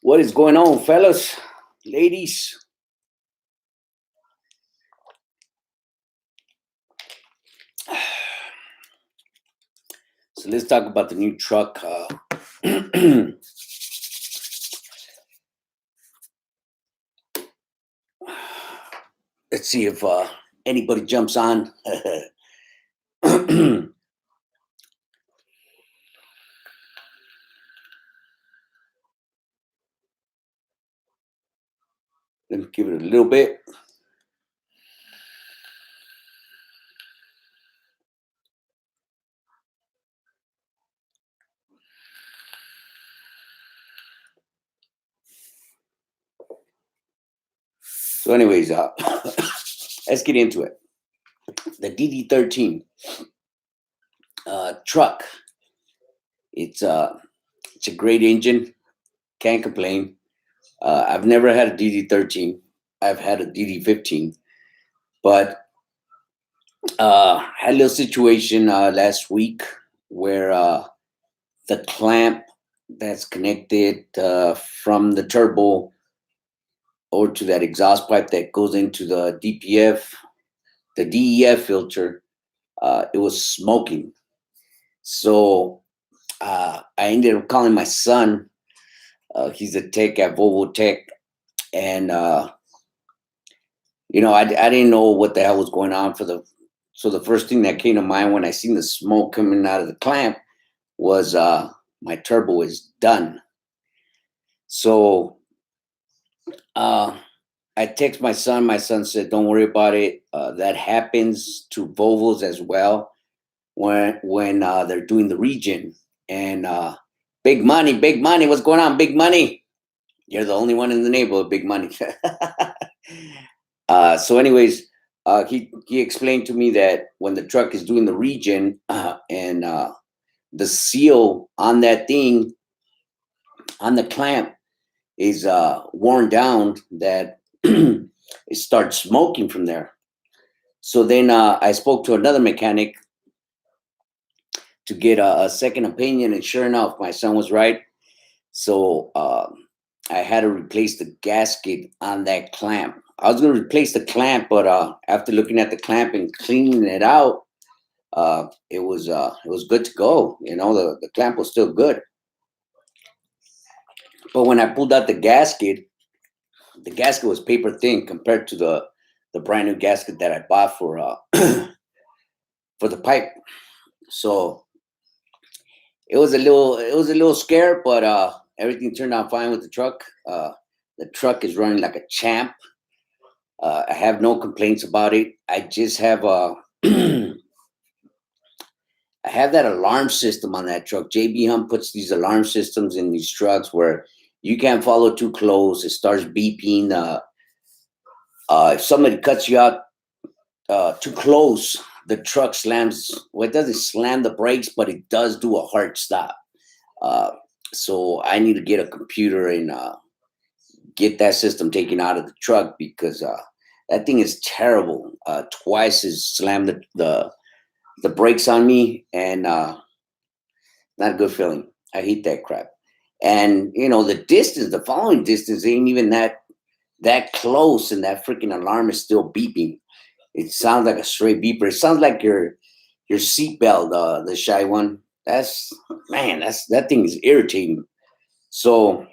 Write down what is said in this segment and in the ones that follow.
What is going on, fellas, ladies? So let's talk about the new truck. Let's see if anybody jumps on. Let me give it a little bit. So, anyways, let's get into it. The DD13 truck. It's a great engine. Can't complain. I've never had a DD13. I've had a DD15, but had a little situation last week where the clamp that's connected from the turbo or to that exhaust pipe that goes into the DPF, the DEF filter, it was smoking. So I ended up calling my son. He's a tech at Volvo Tech, and I didn't know what the hell was going on So the first thing that came to mind when I seen the smoke coming out of the clamp was my turbo is done. So I text my son. My son said, "Don't worry about it. That happens to Volvos as well when they're doing the regen." And big money, big money. What's going on, big money? You're the only one in the neighborhood, big money. So, anyways, he explained to me that when the truck is doing the regen and the seal on that thing on the clamp is worn down, that it starts smoking from there. So then I spoke to another mechanic to get a second opinion, and sure enough, my son was right. So I had to replace the gasket on that clamp. I was going to replace the clamp, but after looking at the clamp and cleaning it out, it was good to go. The clamp was still good. But when I pulled out the gasket was paper thin compared to the brand new gasket that I bought for for the pipe. So it was a little scare, but everything turned out fine with the truck. The truck is running like a champ. I have no complaints about it. I just have I have that alarm system on that truck. JB Hunt puts these alarm systems in these trucks where you can't follow too close. It starts beeping. If somebody cuts you out too close, the truck slams. Well, it doesn't slam the brakes, but it does do a hard stop. So I need to get a computer and get that system taken out of the truck because that thing is terrible. Twice has slammed the brakes on me, and not a good feeling. I hate that crap. And the following distance ain't even that close, and that freaking alarm is still beeping. It sounds like a straight beeper. It sounds like your seatbelt, the shy one. That thing is irritating. So,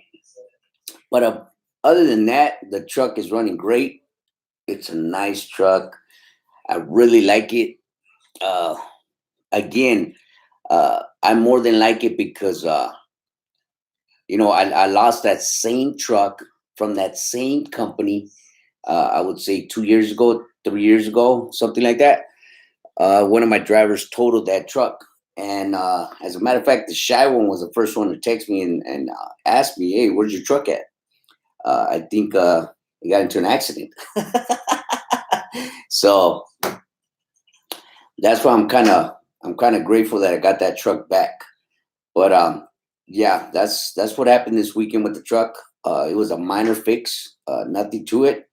but other than that, the truck is running great. It's a nice truck. I really like it. Again, I more than like it because I lost that same truck from that same company. I would say 2 years ago, 3 years ago, something like that. One of my drivers totaled that truck. And as a matter of fact, the shy one was the first one to text me and ask me, "Hey, where's your truck at?" I think he got into an accident. So that's why I'm kind of grateful that I got that truck back. But yeah, that's what happened this weekend with the truck. It was a minor fix, nothing to it.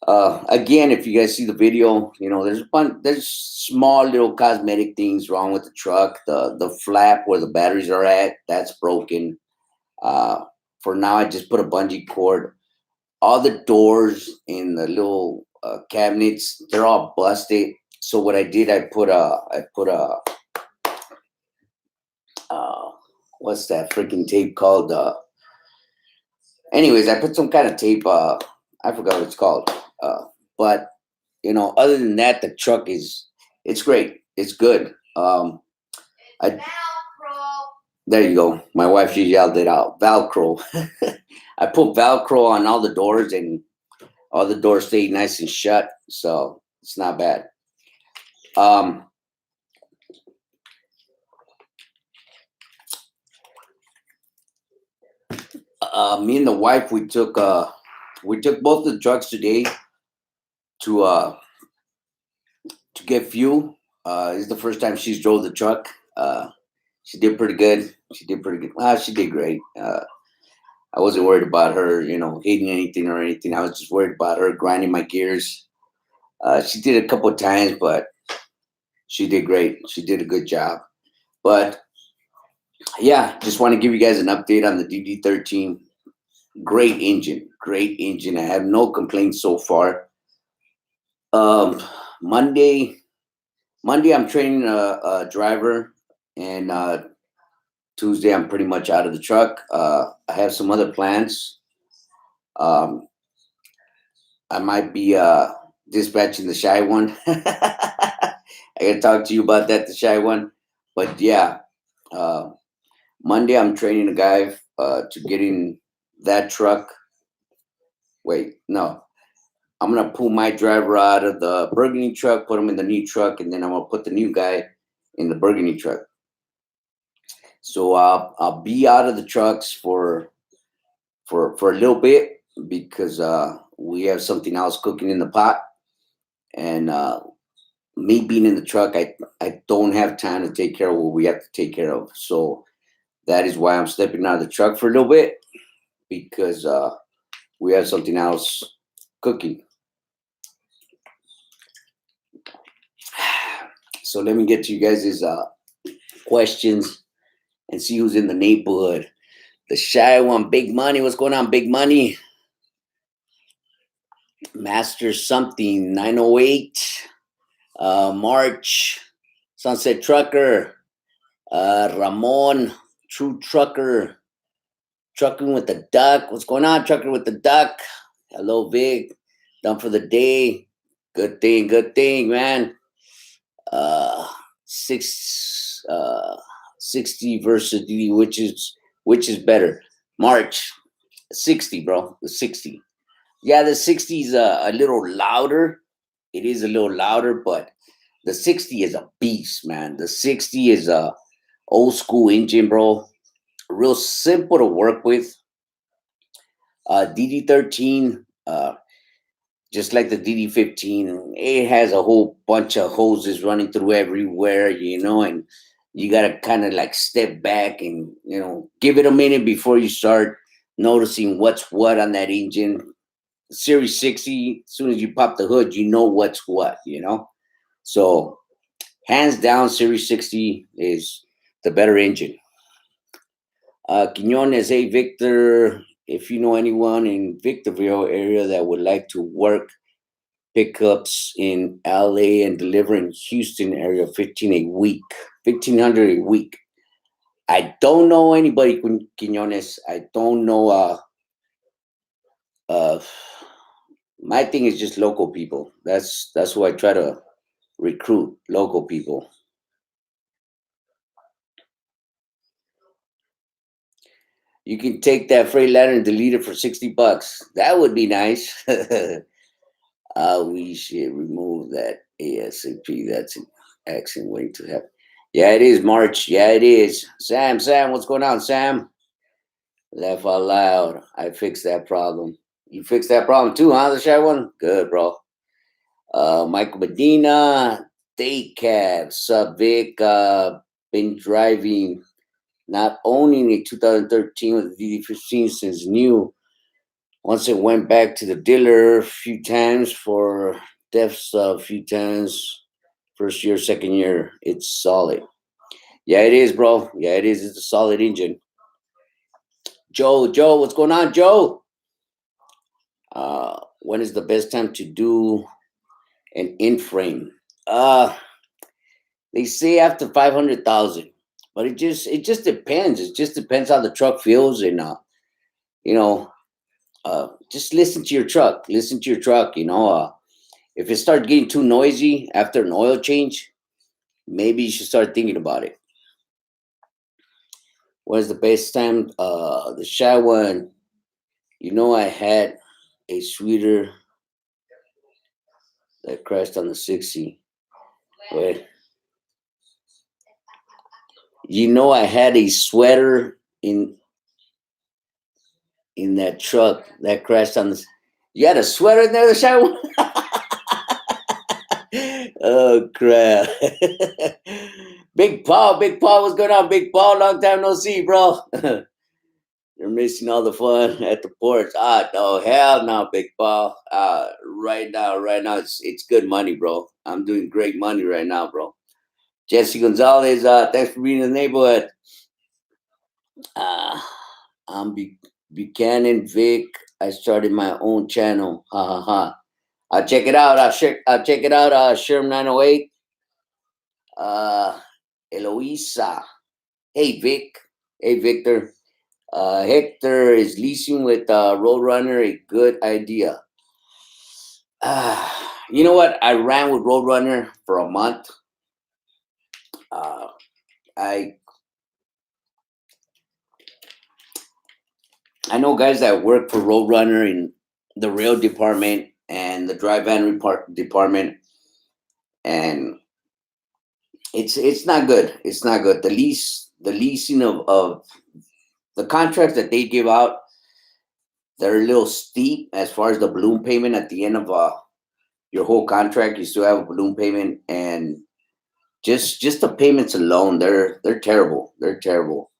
Again, if you guys see the video, there's small little cosmetic things wrong with the truck. The flap where the batteries are at, that's broken. for now, I just put a bungee cord. All the doors in the little cabinets, they're all busted. So what I did, I put a uh, what's that freaking tape called? Anyways, I put some kind of tape. I forgot what it's called. But other than that, the truck it's great. It's good. I There you go. My wife, she yelled it out. Velcro. I put Velcro on all the doors, and all the doors stayed nice and shut. So it's not bad. Um, Me and the wife, we took both the trucks today to get fuel. This is the first time she's drove the truck. She did pretty good. She did pretty good. She did great. I wasn't worried about her, hitting anything or anything. I was just worried about her grinding my gears. She did a couple of times, but she did great. She did a good job. But yeah, just want to give you guys an update on the DD13. Great engine. Great engine. I have no complaints so far. Um, Monday, Monday I'm training a driver, and Tuesday I'm pretty much out of the truck. I have some other plans. Um, I might be dispatching the shy one. I gotta talk to you about that, the shy one. But yeah, uh, Monday I'm training a guy to get in that truck. Wait, no, I'm gonna pull my driver out of the burgundy truck, put him in the new truck, and then I'm gonna put the new guy in the burgundy truck. So I'll be out of the trucks for a little bit because we have something else cooking in the pot, and me being in the truck, I don't have time to take care of what we have to take care of. So that is why I'm stepping out of the truck for a little bit, because we have something else cooking. So let me get to you guys' questions and see who's in the neighborhood. The shy one, Big Money. What's going on, Big Money? Master something 908. March, Sunset Trucker. Ramon, True Trucker. Trucking with the Duck. What's going on, Trucker with the Duck? Hello, Vic. Done for the day. Good thing, man. Uh, six, 60 versus DD, which is better? March, 60, bro. The 60. Yeah, the 60 is a little louder. It is a little louder, but the 60 is a beast, man. The 60 is a old school engine, bro. Real simple to work with. DD13, just like the DD15, it has a whole bunch of hoses running through everywhere, and you gotta kind of like step back and give it a minute before you start noticing what's what on that engine. Series 60, as soon as you pop the hood, you know what's what. So hands down, Series 60 is the better engine. Quinones, hey Victor, if you know anyone in Victorville area that would like to work pickups in LA and deliver in Houston area, 1500 a week. I don't know anybody, Quinones. I don't know. Uh, my thing is just local people. That's who I try to recruit, local people. You can take that freightliner and delete it for $60. That would be nice. We should remove that ASAP. That's an action waiting to happen. Yeah, it is March. Yeah, it is. Sam, what's going on, Sam? Laugh out loud. I fixed that problem. You fixed that problem too, huh? The shy one? Good, bro. Michael Medina, day cab, sub Vic, been driving, not owning a 2013 with the DD15 since new. Once it went back to the dealer a few times for deaths, a few times. First year, second year, it's solid. Yeah, it is, bro. Yeah, it is. It's a solid engine. Joe, what's going on, Joe? When is the best time to do an in frame? Uh, they say after 500,000, but it just depends. It just depends how the truck feels, and you know, just listen to your truck. Listen to your truck. If it starts getting too noisy after an oil change, maybe you should start thinking about it. When's the best time? The shy one. I had a sweeter that crashed on the 60. Wait, I had a sweater in that truck that crashed on the. You had a sweater in there, the shy one. Oh crap! Big Paul, what's going on, Big Paul? Long time no see, bro. You're missing all the fun at the ports. No, hell no, Big Paul. Right now, it's good money, bro. I'm doing great money right now, bro. Jesse Gonzalez, thanks for being in the neighborhood. Uh, I'm Buchanan Vic. I started my own channel. Ha ha ha. I'll check it out. I'll check it out. Sherm 908. Eloisa. Hey Vic. Hey Victor. Hector, is leasing with Roadrunner a good idea? You know what? I ran with Roadrunner for a month. Uh, I I know guys that work for Roadrunner in the rail department and the dry van department, and it's not good. It's not good. The leasing of the contracts that they give out, they're a little steep as far as the balloon payment at the end of your whole contract. You still have a balloon payment, and just the payments alone, they're terrible. They're terrible.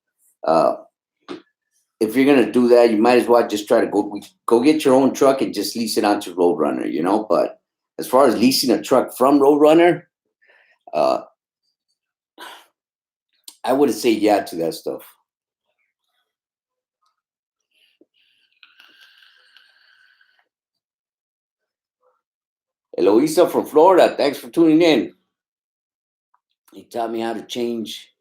Uh, if you're gonna do that, you might as well just try to go get your own truck and just lease it out to Roadrunner. But as far as leasing a truck from Roadrunner, uh, I wouldn't say yeah to that stuff. Eloisa from Florida, thanks for tuning in. He taught me how to change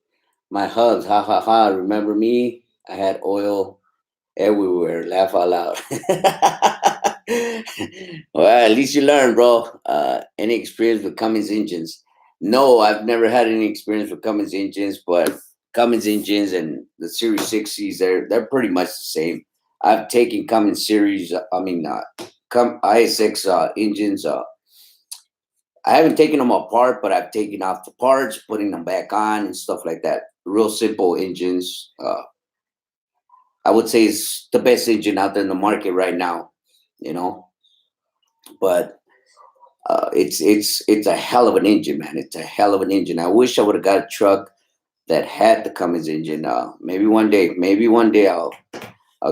my hubs. Ha ha ha! Remember me? I had oil everywhere. Laugh out loud. Well, at least you learned, bro. Any experience with Cummins engines? No, I've never had any experience with Cummins engines, but Cummins engines and the Series 60s, they're pretty much the same. I've taken Cummins series, ISX engines. I haven't taken them apart, but I've taken off the parts, putting them back on, and stuff like that. Real simple engines. I would say it's the best engine out there in the market right now. You know, but it's a hell of an engine, man. It's a hell of an engine. I wish I would have got a truck that had the Cummins engine. Maybe one day. Maybe one day I'll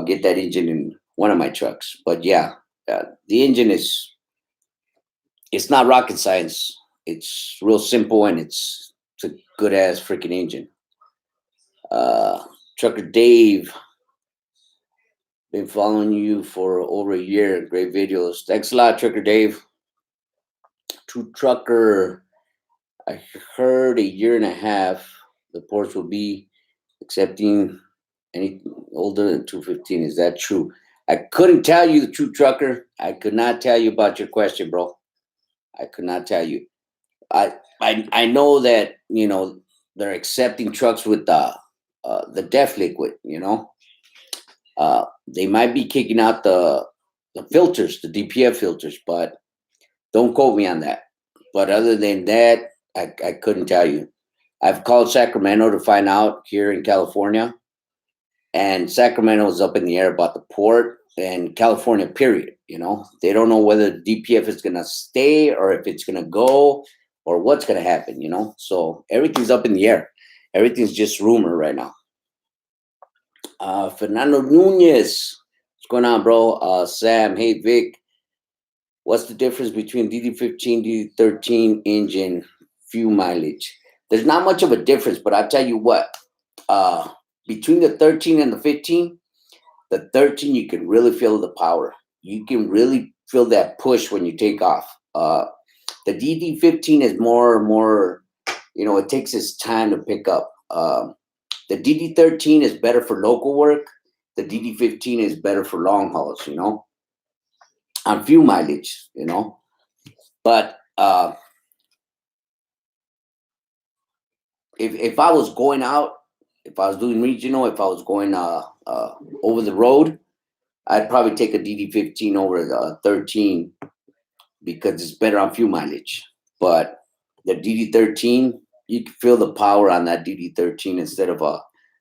get that engine in one of my trucks. But yeah, the engine is it's not rocket science. It's real simple, and it's a good ass freaking engine. Uh, Trucker Dave, been following you for over a year. Great videos. Thanks a lot, Trucker Dave. True Trucker, I heard a year and a half the ports will be accepting any older than 215. Is that true? I couldn't tell you, the True Trucker. I could not tell you about your question, bro. I could not tell you. I know that they're accepting trucks with the def liquid. They might be kicking out the filters, the DPF filters, but don't quote me on that. But other than that, I couldn't tell you. I've called Sacramento to find out here in California, and Sacramento is up in the air about the port and California. Period. They don't know whether the DPF is gonna stay or if it's gonna go or what's gonna happen. So everything's up in the air. Everything's just rumor right now. Fernando Nunez, what's going on, bro? Sam, hey Vic, what's the difference between DD15, DD13 engine fuel mileage? There's not much of a difference, but I'll tell you what. Between the 13 and the 15, The 13, you can really feel the power. You can really feel that push when you take off. The DD15 is more, it takes its time to pick up. The DD13 is better for local work. The DD15 is better for long hauls, on few mileage, But if I was going out, if I was doing regional, if I was going over the road, I'd probably take a DD15 over the 13 because it's better on fuel mileage. But the DD13, you can feel the power on that DD13 instead of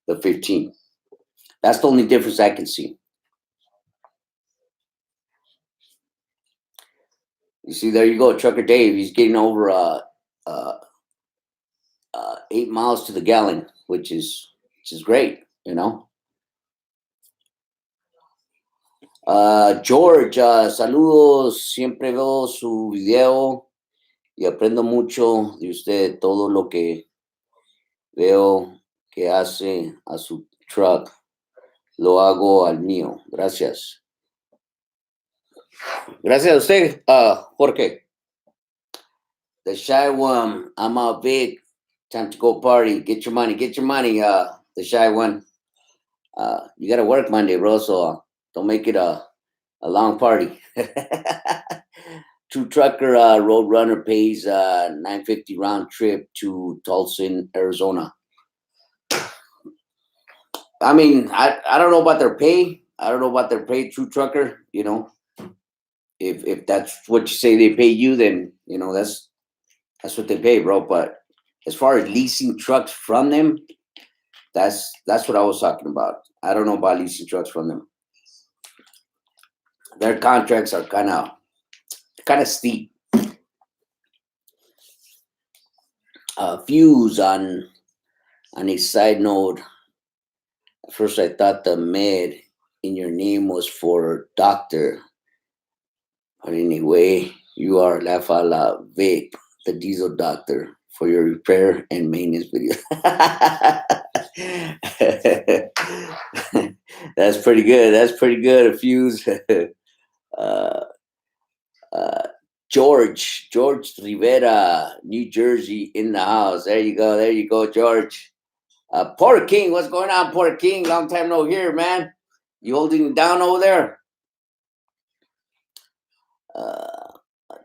the 15. That's the only difference I can see. You see, there you go, Trucker Dave. He's getting over 8 miles to the gallon, which is great, George, saludos. Siempre veo su video y aprendo mucho de usted. Todo lo que veo que hace a su truck lo hago al mío. Gracias. Gracias a usted, Jorge. The shy one, I'm out big. Time to go party. Get your money. Get your money. The shy one. You gotta work Monday, bro. So don't make it a long party. True trucker road runner pays $9.50 round trip to Tulsa, Arizona. I mean, I don't know about their pay. I don't know about their pay, true trucker. If that's what you say they pay you, then that's what they pay, bro. But as far as leasing trucks from them, that's what I was talking about. I don't know about leasing trucks from them. Their contracts are kind of steep. Fuse on a side note. At first, I thought the med in your name was for doctor. But anyway, you are La Fala Vape, the diesel doctor, for your repair and maintenance video. That's pretty good. That's pretty good. A Fuse. George Rivera, New Jersey, in the house. There you go, George. Porter King, what's going on, Porter King? Long time no hear, man. You holding it down over there?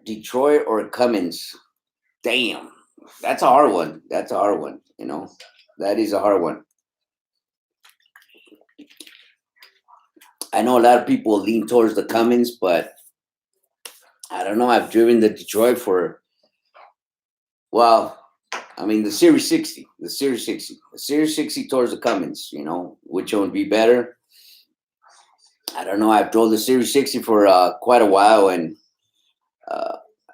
Detroit or Cummins? Damn, that's a hard one. That is a hard one. I know a lot of people lean towards the Cummins, but I don't know. I've driven the Detroit for, well, I mean, the Series 60 towards the Cummins, which one would be better? I don't know. I've drove the Series 60 for quite a while, and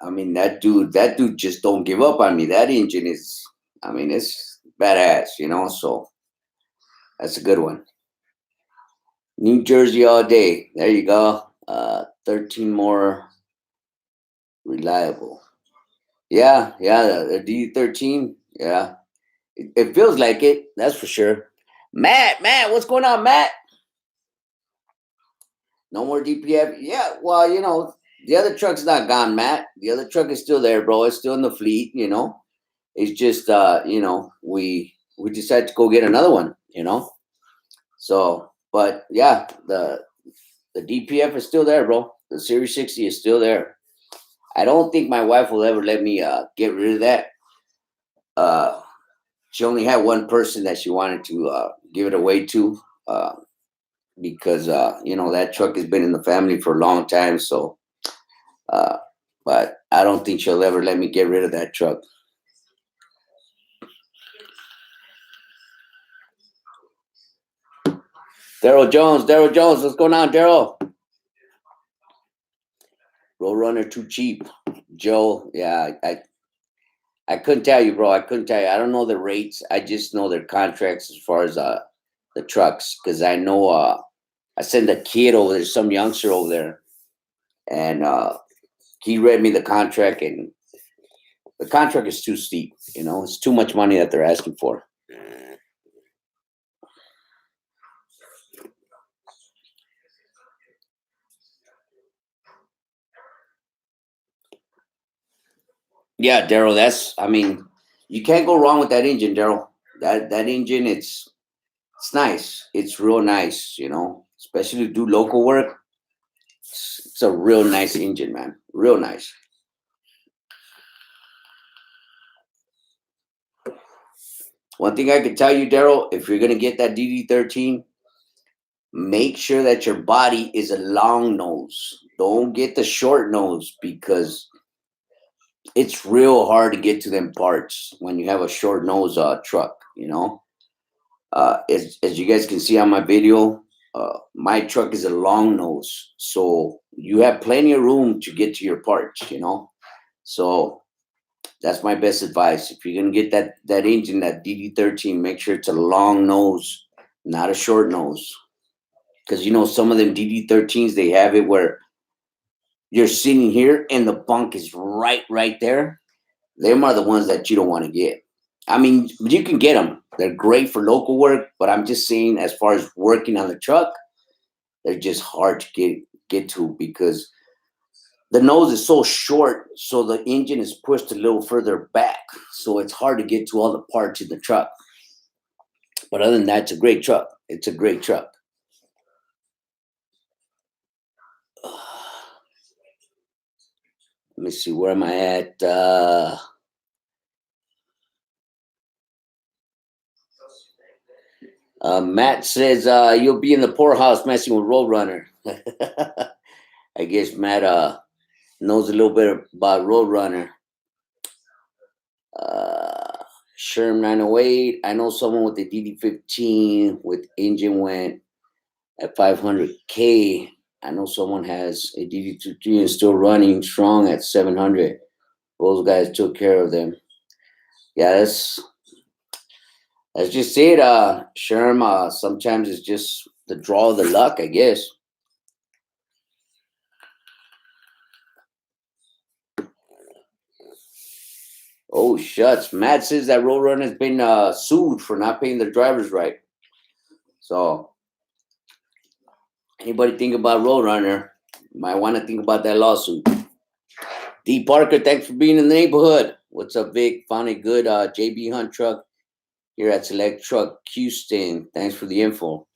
I mean, that dude just don't give up on me. That engine is, I mean, it's badass, so that's a good one. New Jersey all day. There you go. 13 more reliable. Yeah, the D13. Yeah, it feels like it. That's for sure. Matt, what's going on, Matt? No more DPF. Yeah, well, the other truck's not gone, Matt. The other truck is still there, bro. It's still in the fleet. It's just we decided to go get another one. So, but yeah, the DPF is still there, bro. The Series 60 is still there. I don't think my wife will ever let me get rid of that. She only had one person that she wanted to give it away to, because that truck has been in the family for a long time. So, but I don't think she'll ever let me get rid of that truck. Daryl Jones, what's going on, Daryl? Roadrunner too cheap. Joe, yeah, I couldn't tell you, bro. I couldn't tell you. I don't know the rates. I just know their contracts as far as the trucks, because I know I sent a kid over there, some youngster over there, and he read me the contract, and the contract is too steep. It's too much money that they're asking for. Yeah, Daryl. I mean, you can't go wrong with that engine, Daryl. That engine, it's nice. It's real nice. Especially to do local work. It's a real nice engine, man. Real nice. One thing I can tell you, Daryl, if you're gonna get that DD13, make sure that your body is a long nose. Don't get the short nose because it's real hard to get to them parts when you have a short nose truck. As you guys can see on my video, my truck is a long nose, so you have plenty of room to get to your parts. So that's my best advice. If you're gonna get that engine, that DD13, make sure it's a long nose, not a short nose. Because some of them DD13s, they have it where you're sitting here and the bunk is right there. Them are the ones that you don't want to get. I mean, you can get them. They're great for local work, but I'm just saying, as far as working on the truck, they're just hard to get to because the nose is so short, so the engine is pushed a little further back, so it's hard to get to all the parts in the truck. But other than that, it's a great truck. It's a great truck. Let me see, where am I at? Matt says you'll be in the poorhouse messing with Roadrunner. I guess Matt knows a little bit about Roadrunner. Sherm 908. I know someone with the DD15 with engine went at 500K. I know someone has a DD23 and still running strong at 700. Those guys took care of them. Yeah, that's just it. Sherm, sometimes it's just the draw of the luck, I guess. Oh shucks! Matt says that Roadrunner has been sued for not paying their drivers right. So anybody think about Roadrunner, might want to think about that lawsuit. D Parker, thanks for being in the neighborhood. What's up, Vic? Found a good JB Hunt truck here at Select Truck Houston. Thanks for the info.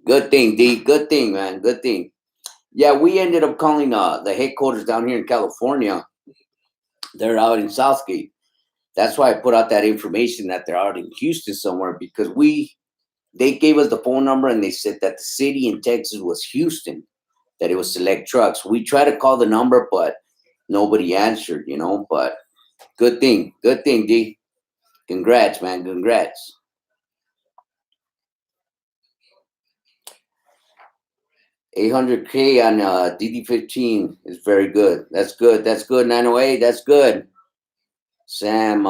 Good thing, D. Good thing, man. Good thing. Yeah, we ended up calling the headquarters down here in California. They're out in Southgate. That's why I put out that information that they're out in Houston somewhere because they gave us the phone number and they said that the city in Texas was Houston, that it was Select Trucks. We tried to call the number, but nobody answered. But good thing, D. Congrats, man. Congrats. 800K on DD15 is very good. That's good. That's good. 908. That's good. Sam,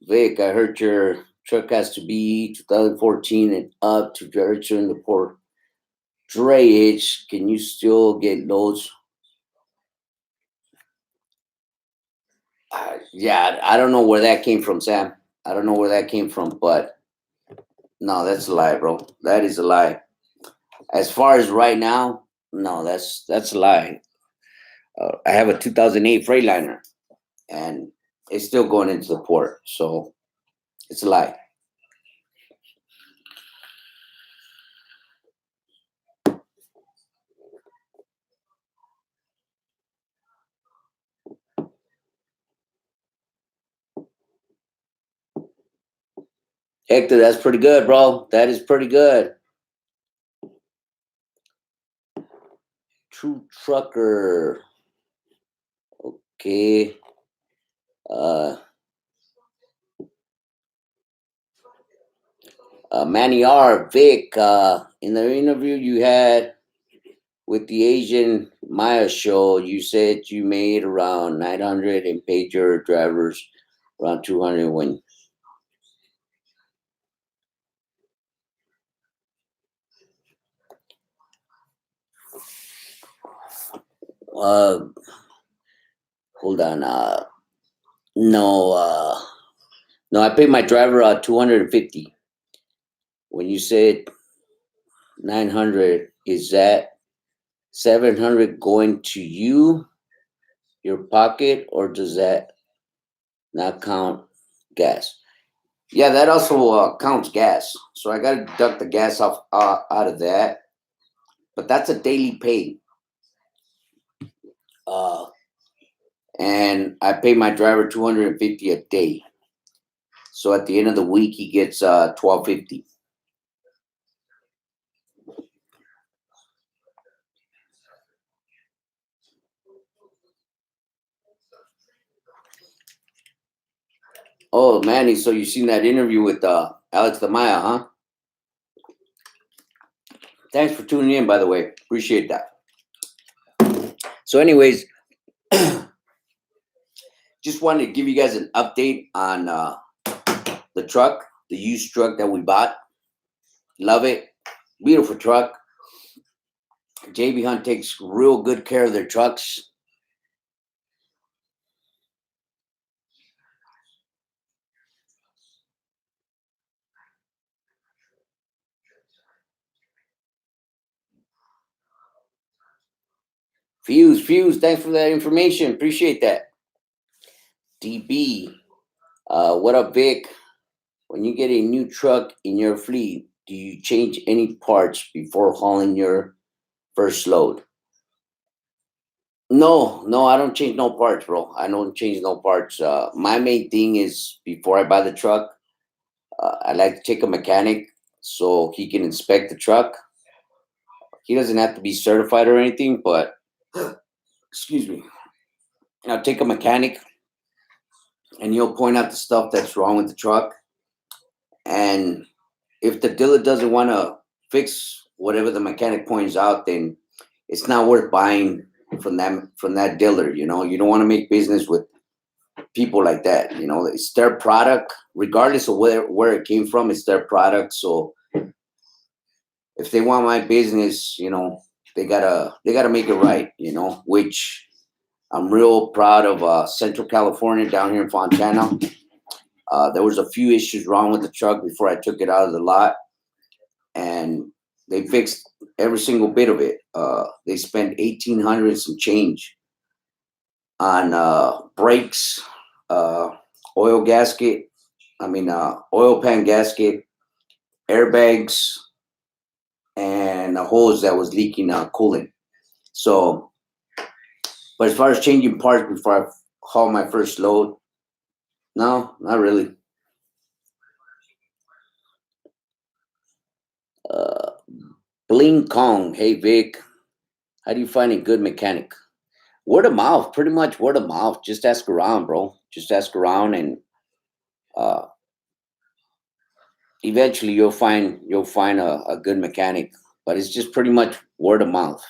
Vic, I heard your truck has to be 2014 and up to register in the port drayage. Can you still get loads? Yeah, I don't know where that came from, Sam. I don't know where that came from, but no, that's a lie, bro. That is a lie. As far as right now, no, that's a lie. I have a 2008 freightliner, and it's still going into the port, so it's a lie. Hector, that's pretty good, bro. That is pretty good. True trucker. Okay. Uh, Manny R. Vic, in the interview you had with the Asian Maya show, you said you made around 900 and paid your drivers around 200 when. Uh, hold on. No, no, I paid my driver 250. When you said 900, is that 700 going to you, your pocket, or does that not count gas. Yeah, that also counts gas. So I got to deduct the gas off out of that. But that's a daily pay. Uh, and I pay my driver 250 a day. So at the end of the week, he gets 1250. Oh, Manny, so you seen that interview with Alex Maya, huh? Thanks for tuning in, by the way. Appreciate that. So, anyways, just wanted to give you guys an update on the truck, the used truck that we bought. Love it. Beautiful truck. JB Hunt takes real good care of their trucks. Fuse, thanks for that information. Appreciate that. DB, what up, Vic? When you get a new truck in your fleet, do you change any parts before hauling your first load? No, I don't change no parts, bro. I don't change no parts. My main thing is before I buy the truck, I like to take a mechanic so he can inspect the truck. He doesn't have to be certified or anything, but excuse me. I'll take a mechanic and he'll point out the stuff that's wrong with the truck. And if the dealer doesn't want to fix whatever the mechanic points out, then it's not worth buying from that dealer. You know, you don't want to make business with people like that. You know, it's their product, regardless of where it came from. It's their product. So if they want my business, you know, they gotta make it right. You know, which I'm real proud of. Central California down here in Fontana. There was a few issues wrong with the truck before I took it out of the lot, and they fixed every single bit of it. They spent 1,800 and some change on brakes, uh, oil gasket. Oil pan gasket, airbags, and a hose that was leaking coolant. So, but as far as changing parts before I haul my first load, no, not really. Uh, Bling Kong, hey Vic, how do you find a good mechanic? Word of mouth, pretty much word of mouth. Just ask around, bro. Just ask around, and uh, eventually you'll find a good mechanic. But it's just pretty much word of mouth.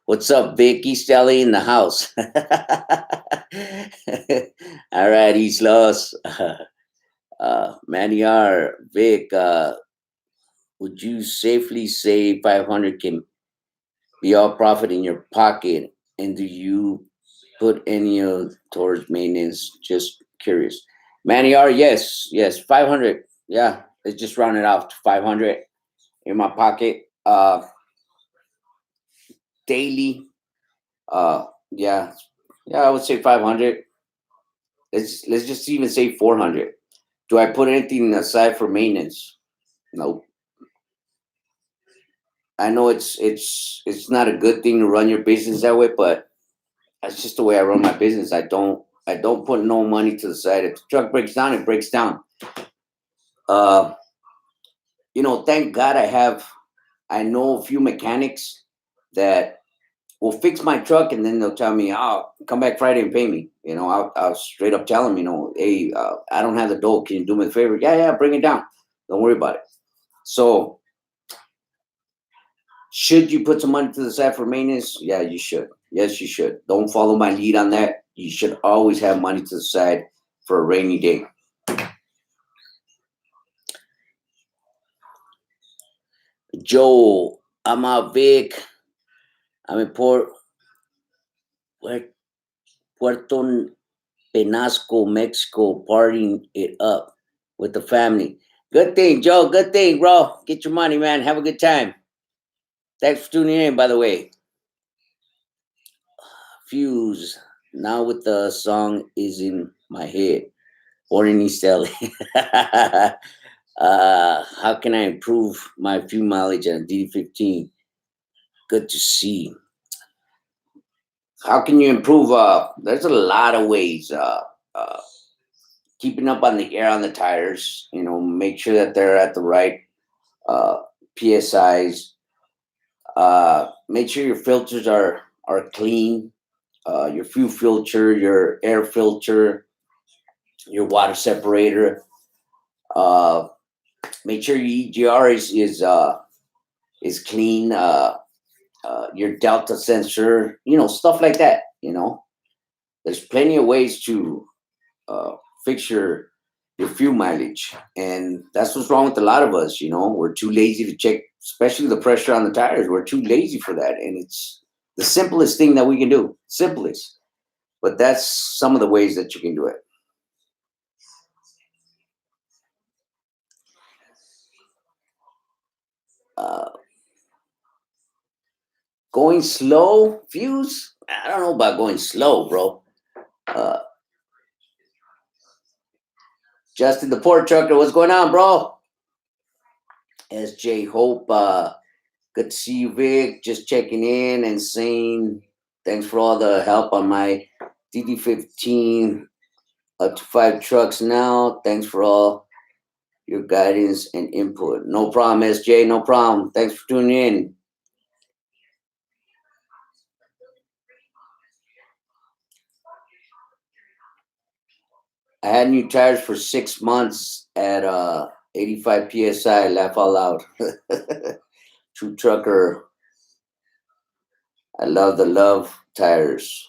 What's up, Vic? East LA in the house. All right, East Los. Maniar, Vic, would you safely say 500 can be all profit in your pocket? And do you put any of towards maintenance? Just curious. Maniar, yes, 500. Yeah, let's just round it off to 500 in my pocket. Daily. Uh, yeah, yeah, I would say 500. Let's just even say 400. Do I put anything aside for maintenance? No. I know it's not a good thing to run your business that way, but that's just the way I run my business. I don't put no money to the side. If the truck breaks down, it breaks down. Uh, thank God I know a few mechanics that will fix my truck, and then they'll tell me, "Oh, come back Friday and pay me." I'll straight up tell them, "Hey, I don't have the dough. Can you do me a favor?" Yeah, bring it down. Don't worry about it. So, should you put some money to the side for maintenance? Yeah, you should. Yes, you should. Don't follow my lead on that. You should always have money to the side for a rainy day. Joe, I'm out, Vic. I'm in Puerto Penasco, Mexico, partying it up with the family. Good thing, Joe. Good thing, bro. Get your money, man. Have a good time. Thanks for tuning in, by the way. Fuse. Now with the song is in my head. Born in East LA. How can I improve my fuel mileage on DD15? Good to see. How can you improve? There's a lot of ways. Uh, Keeping up on the air on the tires. Make sure that they're at the right uh, PSIs. Make sure your filters are clean. Your fuel filter, your air filter, your water separator. Uh, Make sure your EGR is clean. Your delta sensor, stuff like that. There's plenty of ways to uh, fix your fuel mileage, and that's what's wrong with a lot of us. We're too lazy to check, especially the pressure on the tires. We're too lazy for that, and it's the simplest thing that we can do. Simplest, but that's some of the ways that you can do it. Uh, Going slow, Fuse. I don't know about going slow, bro. Uh, Justin the Port Trucker, what's going on, bro? SJ Hope, good to see you, Vic. Just checking in and saying thanks for all the help on my DD15 up to 5 trucks now. Thanks for all your guidance and input. No problem, SJ. No problem. Thanks for tuning in. I had new tires for 6 months at 85 psi. Laugh out loud. True trucker. I love the love tires.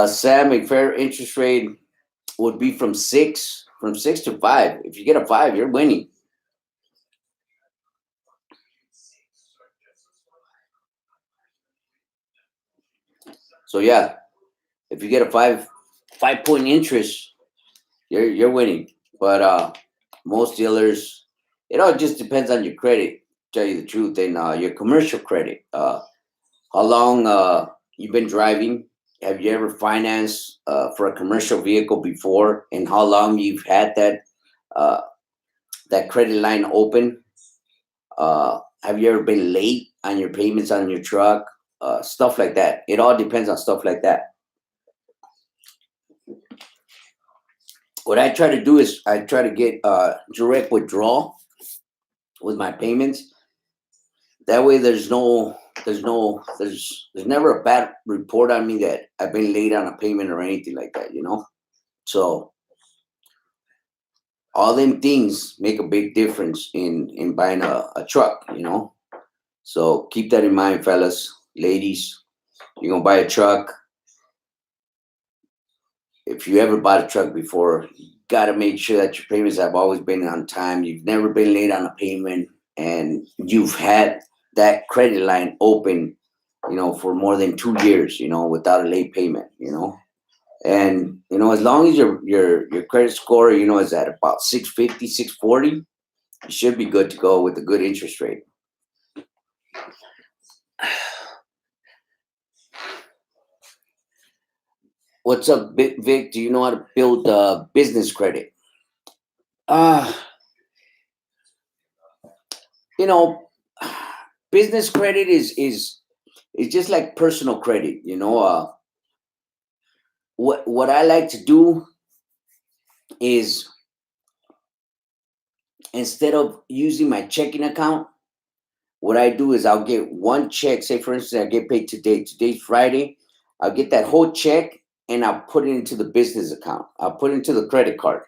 Sam, a fair interest rate would be from six to five. If you get a five, you're winning. So yeah, if you get a 5 point interest, you're winning. But most dealers, it all just depends on your credit. Tell you the truth, and your commercial credit. How long you've been driving? Have you ever financed for a commercial vehicle before? And how long you've had uh, that credit line open? Have you ever been late on your payments on your truck? Stuff like that. It all depends on stuff like that. What I try to do is I try to get direct withdrawal with my payments. That way, there's never a bad report on me that I've been late on a payment or anything like that. So all them things make a big difference in buying a truck. So keep that in mind, fellas, ladies. You're gonna buy a truck. If you ever bought a truck before, you got to make sure that your payments have always been on time. You've never been late on a payment, and you've had that credit line open, for more than 2 years, without a late payment, And as long as your credit score, is at about 650, 640, you should be good to go with a good interest rate. What's up, Vic? Do you know how to build business credit? Uh, you know, business credit is just like personal credit. What I like to do is, instead of using my checking account, what I do is I'll get one check. Say, for instance, I get paid today. Today's Friday. I'll get that whole check and I'll put it into the business account. I'll put it into the credit card.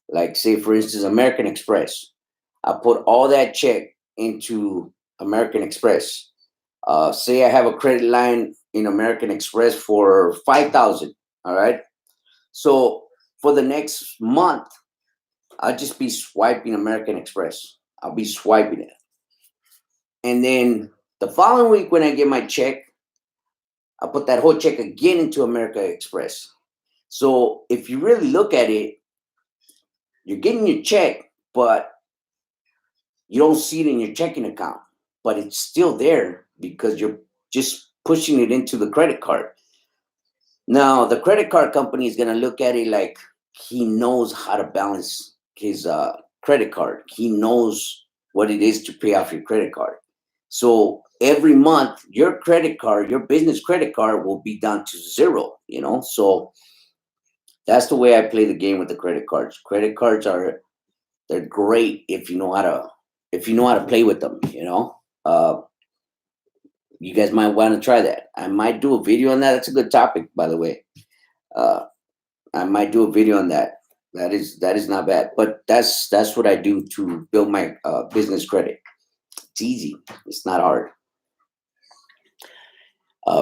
Like, say, for instance, American Express. I'll put all that check into American Express. Say I have a credit line in American Express for 5,000. All right. So for the next month, I'll just be swiping American Express. I'll be swiping it. And then the following week, when I get my check, I'll put that whole check again into American Express. So if you really look at it, You're getting your check, but you don't see it in your checking account, but it's still there because you're just pushing it into the credit card. Now, the credit card company is going to look at it like he knows how to balance his credit card. He knows what it is to pay off your credit card. So every month, your credit card, your business credit card will be down to zero, you know? So that's the way I play the game with the credit cards. Credit cards they're great if you know how to play with them, you know? You guys might want to try that. I might do a video on that. That's a good topic, by the way. Uh, I might do a video on that. That is not bad. But that's what I do to build my business credit. It's easy. It's not hard.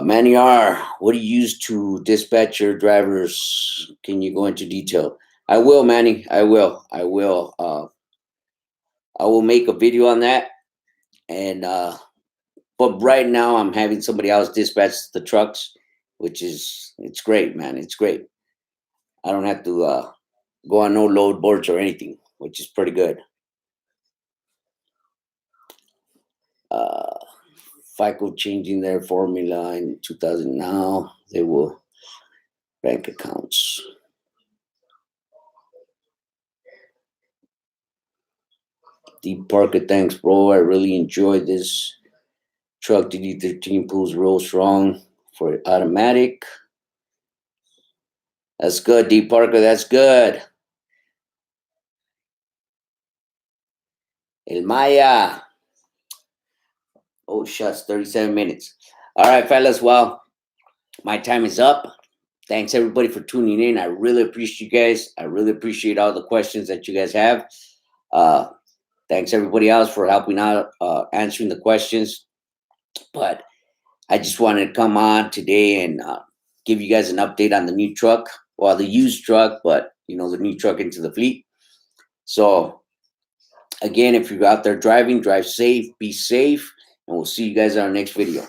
Manny R, what do you use to dispatch your drivers? Can you go into detail? I will, Manny. I will. I will. I will make a video on that. And but right now I'm having somebody else dispatch the trucks, which is it's great, man. It's great. I don't have to go on no load boards or anything, which is pretty good. FICO changing their formula in 2000 now. They will bank accounts. Deep Parker, thanks, bro. I really enjoyed this truck. DD13 pulls real strong for automatic. That's good, Deep Parker. That's good. El Maya. Oh, shucks, 37 minutes. All right, fellas. Well, my time is up. Thanks, everybody, for tuning in. I really appreciate you guys. I really appreciate all the questions that you guys have. Thanks, everybody else, for helping out, answering the questions. But I just wanted to come on today and give you guys an update on the new truck. Well, the used truck, but, the new truck into the fleet. So, again, if you're out there driving, drive safe, be safe. And we'll see you guys on our next video.